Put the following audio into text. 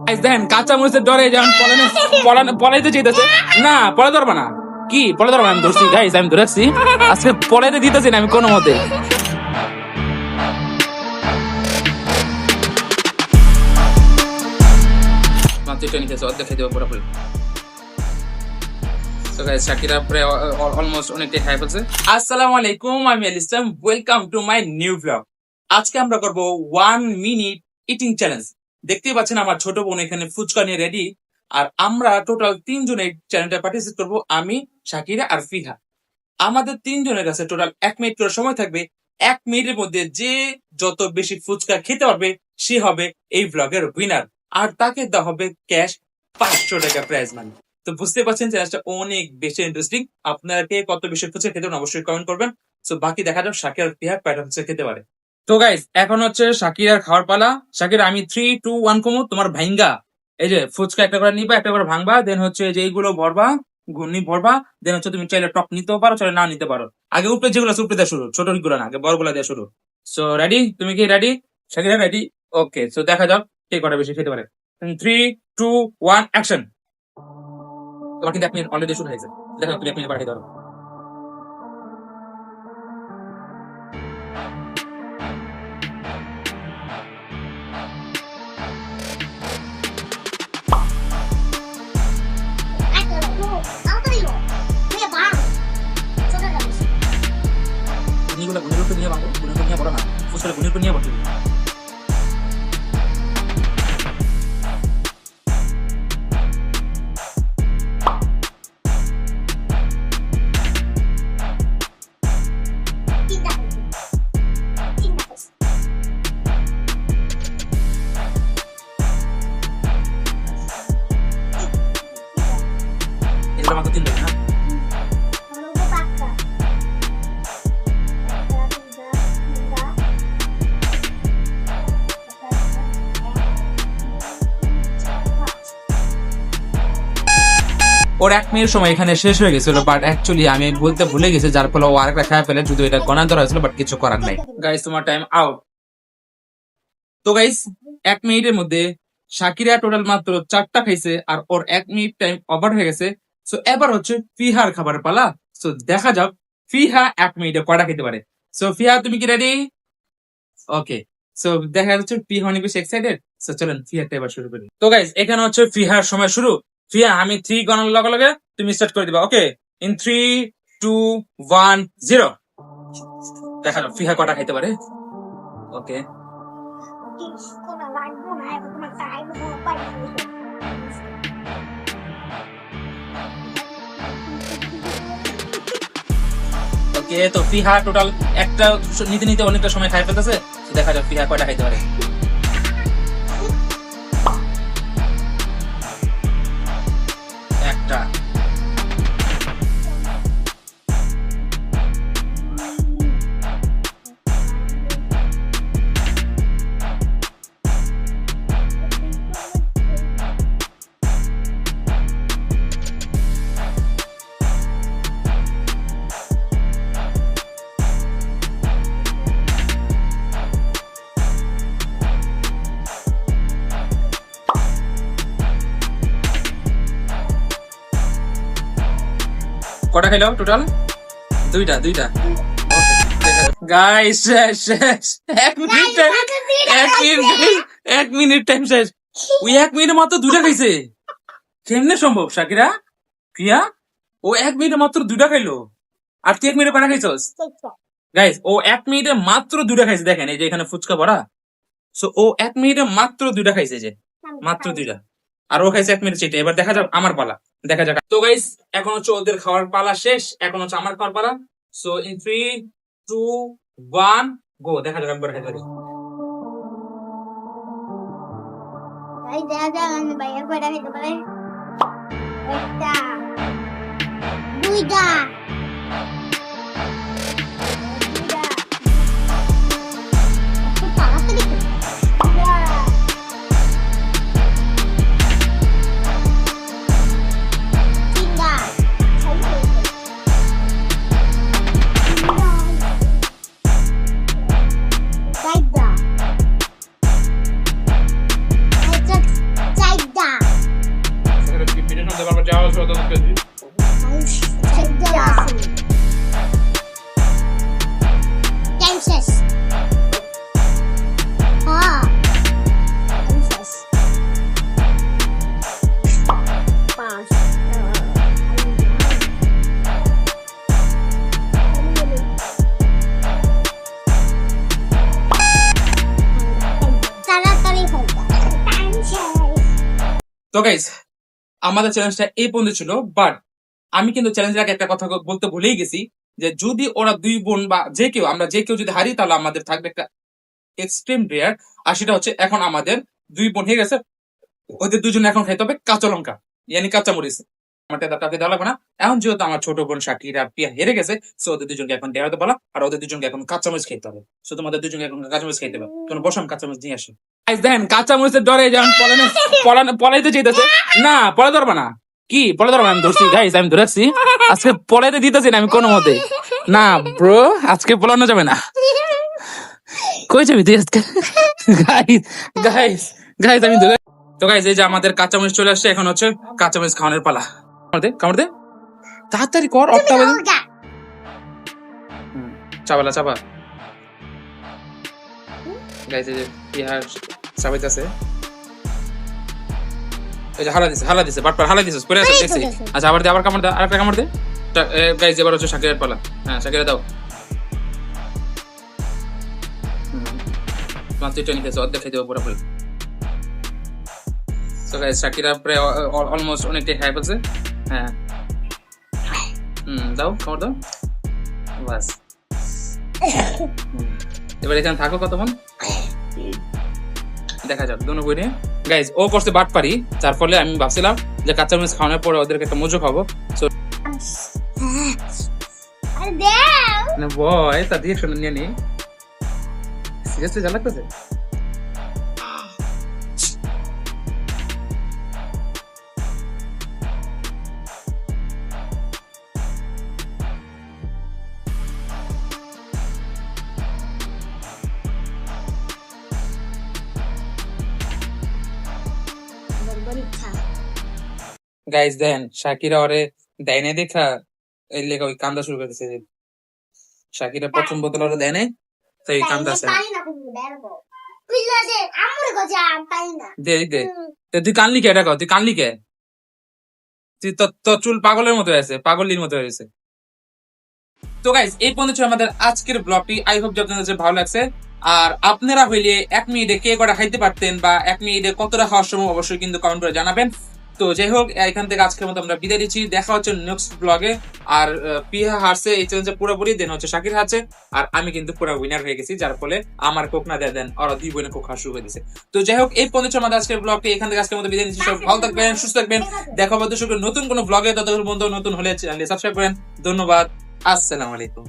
দেখেন কাঁচা মরিচের ডরে যেমন পলাইতে চাইতেছে না, পলে ধরবা না কি পলে ধরবা, আমি ধরছি গাইস, আমি ধরেছি আজকে পলাইতে দিতেছি না আমি কোনো মতে। অর্ধেক খেতে পুরোপুরি। শাকিরা প্রায় অলমোস্ট অনেকটাই খাই ফেলছে। আসসালামু আলাইকুম, আমি Al Islam, welcome to my new blog. আজকে আমরা করব 1 মিনিট ইটিং চ্যালেঞ্জ। দেখতেই পাচ্ছেন আমার ছোট বোন এখানে ফুচকা নিয়ে রেডি, আর আমরা টোটাল 3 জন এই চ্যালেঞ্জে পার্টিসিপেট করব, আমি, শাকিরা আর ফিহা। আমাদের 3 জনের কাছে টোটাল 1 মিনিট করে সময় থাকবে। 1 মিনিটের মধ্যে যে যত বেশি ফুচকা খেতে পারবে সে হবে এই ব্লগের উইনার, আর তাকে দেওয়া হবে ক্যাশ 500 টাকা প্রাইজ মানি। তো বুঝতে পারছেন চ্যালেঞ্জটা অনেক বেশি ইন্টারেস্টিং। আপনারা কে কত বেশি ফুচকা খেতে পারেন অবশ্যই কমেন্ট করবেন। সো বাকি দেখা যাক শাকির আর ফিহা কয়টা ফুচকা খেতে পারে। তো গাইস এখন হচ্ছে শাকিরার খাওয়ার পালা। শাকির আমি 3, 2, 1 কমু, তোমার ভাঙ্গা এই যে ফুচকা একটা করে নিবা, একটা করে ভাঙবা, দেন হচ্ছে যে এইগুলো ভরবা, ঘূর্ণি ভরবা, দেন হচ্ছে তুমি চাইলে টপ নিতেও পারো, চাইলে না নিতে পারো। আগে উপরে যেগুলো আছে উপরে দিয়ে শুরু, ছোট গুলো না, আগে বড় গুলা দিয়ে শুরু। So ready? তুমি কি রেডি? শাকিরা রেডি? ওকে, সো দেখা যাক কে কটা বেশি খেতে পারে। 3, 2, 1 অ্যাকশন। তোমার কিন্তু 1 মিনিট অলরেডি শুরু হয়েছে, দেখো তুমি 1 মিনিট পাঠিয়ে দাও। গুনিগুলো গুনির উপরে নিয়ে ভাঙো, গুনির উপরে নিয়ে বড় না, ফুসলে গুনির উপরে নিয়ে বড়। এটা আমাকে 3 দেবে না। ওর 1 মিনিট সময় এখানে শেষ হয়ে গেছিল, বাট অ্যাকচুয়ালি আমি বলতে ভুলে গেছি, যার ফলে ও আরেকটা খায় ফেলে, যদি এটা গণনা ধরা হয়েছিল, বাট কিছু করার নাই। গাইস তোমার টাইম আউট। তো গাইস 1 মিনিটের মধ্যে শাকিরা টোটাল মাত্র 4টা খাইছে, আর ওর 1 মিনিট টাইম ওভার হয়ে গেছে। সো এবার হচ্ছে ফিহার খাবার পালা। সো দেখা যাক ফিহা 1 মিনিটে কয়টা খেতে পারে। সো ফিহা তুমি কি রেডি? ওকে, সো দেখা যাচ্ছে ফিহা অনেক বেশি এক্সাইটেড। সো চলেন ফিহারটা এবার শুরু করি। তো গাইস এখানে হচ্ছে ফিহার সময় শুরু। ফিহা আমি 3 গণার লগে লগে তুমি স্টার্ট করে দিবা। ওকে, ইন 3, 2, 1, 0। দেখা যাক ফিহা কটা খাইতে পারে। ওকে, ওকে, তো ফিহা টোটাল একটা নিতে নিতে অনেকটা সময় খাই ফেলতেছে। দেখা যাক ফিহা কয়টা খাইতে পারে। একটা, কটা খাইলো টোটাল? দুইটা। গাইস শেষ 1 মিনিট টাইম, 1 মিনিট টাইম শেষ। ওই 1 মিনিটে মাত্র 2টা খাইছে, কেমনে সম্ভব শাকিরা? প্রিয়া ও 1 মিনিটে মাত্র 2টা খাইলো, আর তুই 1 মিনিটে কটা খাইছস? গাইস ও 1 মিনিটে মাত্র 2টা খাইছে। দেখেন এই যে এখানে ফুচকা ভরা। সো ও 1 মিনিটে মাত্র 2টা খাইছে, যে মাত্র 2টা, আর ও খাইছে 1 মিনিট সেটা। এবার দেখা যাক আমার পালা, দেখা যাক। তো গাইস এখন হচ্ছে ওদের খাওয়ার পালা শেষ, এখন হচ্ছে আমার খাওয়ার পালা। সো ইন 3, 2, 1 গো। দেখা যাক একবার খাইতে পারি। দুইটা কেজি তো গাইস আমাদের চ্যালেঞ্জটা এই পর্যন্ত ছিল, বাট আমি কিন্তু চ্যালেঞ্জের আগে একটা কথা বলতে ভুলেই গেছি যে যদি ওরা দুই বোন বা যে কেউ আমরা যে কেউ যদি হারি তাহলে আমাদের থাকবে একটা এক্সট্রিম রেয়ার, আর সেটা হচ্ছে এখন আমাদের দুই বোন হয়ে গেছে, ওদের দুজনে এখন খাইতে হবে কাঁচা লঙ্কা ইয়ানি কাঁচা মরিচ। আমার কাউকে দেওয়া লাগবে না। এখন যেহেতু আমার ছোট বোন শাকিরা পিয়া হেরে গেছে, সো ওদের দুজনকে এখন দেওয়া হতে বলা, আর ওদের দুজনকে এখন কাঁচামরিচ খেতে হবে। সো তোমাদের দুজনকে এখন কাঁচামরিচ খাইতে হবে। তোমরা বসাম কাঁচামরিচ নিয়ে আসো। দেখেন কাঁচামরিচের ডরে যেমন পলাইতে চাইতেছে না, পলে ধরবা না কি পলে ধরবা, আমি ধরছি গাইস, আমি ধরেছি আজকে পলাইতে দিতেছি না আমি কোনো মতে না ব্রো, আজকে পলানো যাবে না। কই যাবি তুই আজকে? গাইস গাইস গাইস আমি ধরে। তো গাইস এই যে আমাদের কাঁচামরিচ চলে আসছে, এখন হচ্ছে কাঁচামরিচ খাওয়ানোর পালা। কামড় দে তাড়াতাড়ি কর, অট্টা বেজে চাবালা চাবা। গাইস এই যে ইহার চাবাইতেছে, এই যে হালা দিছে বাটপার হালা দিছিস পরে আছে দেখছি। আচ্ছা আবার দে, আবার কামড় দে, আরেকটা কামড় দে। গাইস এবার হচ্ছে শাকিরার পালা। হ্যাঁ শাকিরা দাও, মাত্র এটা নিতেছে, অর্ধেক খাই দেবো পুরোপুরি। তো গাইস শাকিরা প্রায় অলমোস্ট অনেকটাই খাই ফেলছে। হ্যাঁ দাও খাবার দাও, বাস। এবার এখানে থাকো কতক্ষণ দেখা যাক দুনো বই নিয়ে। গাইস ও করছে বাট পারি, যার ফলে আমি ভাবছিলাম যে কাঁচামরিচ খাওয়ানোর পরে ওদেরকে একটা মজু খাবো। বয় তা দিয়ে শুনে নিয়ে নি, সিরিয়াসলি যা লাগতেছে। গাইস দেন শাকিরা ওরে দেয় নাই দেখা এই লেখা ওই কান্দা শুরু করেছে। শাকিরা প্রথম বোতল ওরে দেয় নাই, তো এই কান্দা আছে। দে দে তুই কানলি কে? এটা কর, তুই কানলি কে? তুই তোর চুল পাগলের মতো হয়েছে, পাগলির মতো হয়েছে। তো গাইস এই পর্যন্ত ছিল আমাদের আজকের ব্লগটি। আই হোপ যে আপনাদের ভালো লাগছে। আর আপনারা হইলে 1 মিনিটে কে কটা খাইতে পারতেন বা 1 মিনিটে কতটা খাওয়ার সময় অবশ্যই কিন্তু কমেন্ট করে জানাবেন। তো যাই হোক এখান থেকে আজকের মতো আমরা বিদায় দিচ্ছি, দেখা হচ্ছে নেক্সট ব্লগে। আর পিয়া হারছে এই চ্যালেঞ্জে পুরোপুরি, দেন হচ্ছে শাকির হারছে, আর আমি কিন্তু পুরো উইনার হয়ে গেছি, যার ফলে আমার কোক না দেন ওরা দুই বোনে কোক খাওয়া শুরু হয়ে গেছে। তো যাই হোক এই পর্যন্ত আমাদের আজকের ব্লগটি, এখান থেকে আজকের মতো বিদায় নিচ্ছি। সব ভালো থাকবেন, সুস্থ থাকবেন, দেখা হবে নতুন কোনো ব্লগে। ততক্ষণ বন্ধু নতুন হলে চ্যানেলটি সাবস্ক্রাইব করেন। ধন্যবাদ, আসসালামু আলাইকুম।